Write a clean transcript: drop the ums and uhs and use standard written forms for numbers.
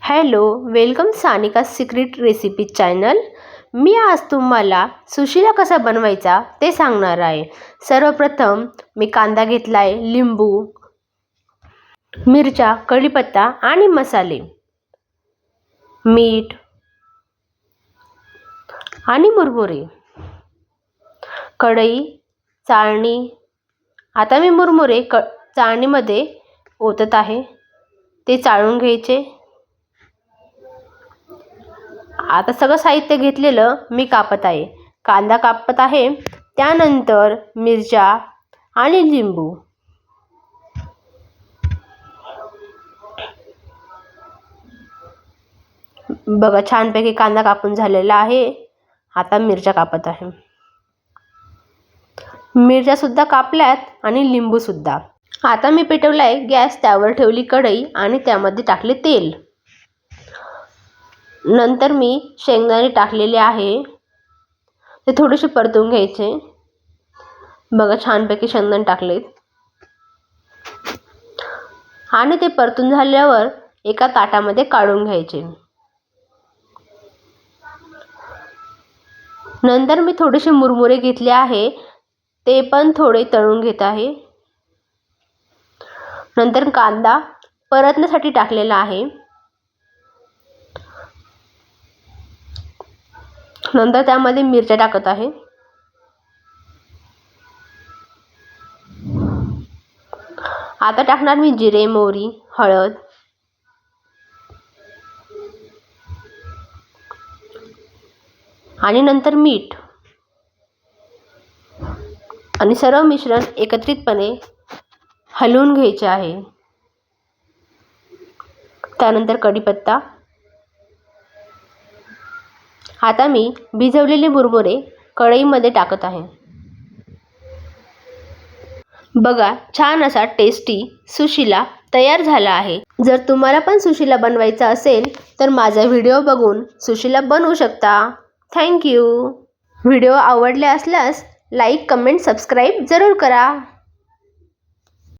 Hello, welcome Sanika secret recipe channel. मी आज तुम्हाला सुशिला कसा बनवायचा ते सांगणार आहे। सर्वप्रथम मी कांदा घेतलाय, लिंबू, मिरच्या, कढीपत्ता आणि मसाले, मीठ आणि मुरमुरे, कढई, चाळणी। आता मी मुरमुरे चाळणीमध्ये ओतत आहे, ते चाळून घ्यायचे। आता सगळं साहित्य घेतलेलं मी कापत आहे। कांदा कापत आहे, त्यानंतर मिरच्या आणि लिंबू। बघा, छानपैकी कांदा कापून झालेला आहे। आता मिरच्या कापत आहे। मिरच्या सुद्धा कापल्यात आणि लिंबू सुद्धा। आता मी पेटवलाय गॅस, त्यावर ठेवली कढई आणि त्यामध्ये टाकले तेल। नंतर मी शेंगदाणे टाकलेले आहे, ते थोडेसे परतून घ्यायचे। बघा, छानपैकी शेंगदाणे टाकलेत आणि ते परतून झाल्यावर एका ताटामध्ये काढून घ्यायचे। नंतर मी थोडेसे मुरमुरे घेतले आहे, ते पण थोडे तळून घेत आहे। नंतर कांदा परतण्यासाठी टाकलेला आहे। नंतर त्यामध्ये मिरच्या टाकत आहे। आता टाकणार मी जिरे, मोहरी, हळद आणि नंतर मीठ आणि सर्व मिश्रण एकत्रितपणे हलवून घ्यायचे आहे। त्यानंतर कढीपत्ता। आता मी भिजवलेले मुरमुरे कढईमध्ये टाकत आहे। बघा, छान असा टेस्टी सुशिला तयार झाला आहे। जर तुम्हाला पण सुशिला बनवायचा असेल तर माझा व्हिडिओ बघून सुशिला बनवू शकता। Thank you. व्हिडिओ आवडले असल्यास लाईक, कमेंट, सबस्क्राईब जरूर करा।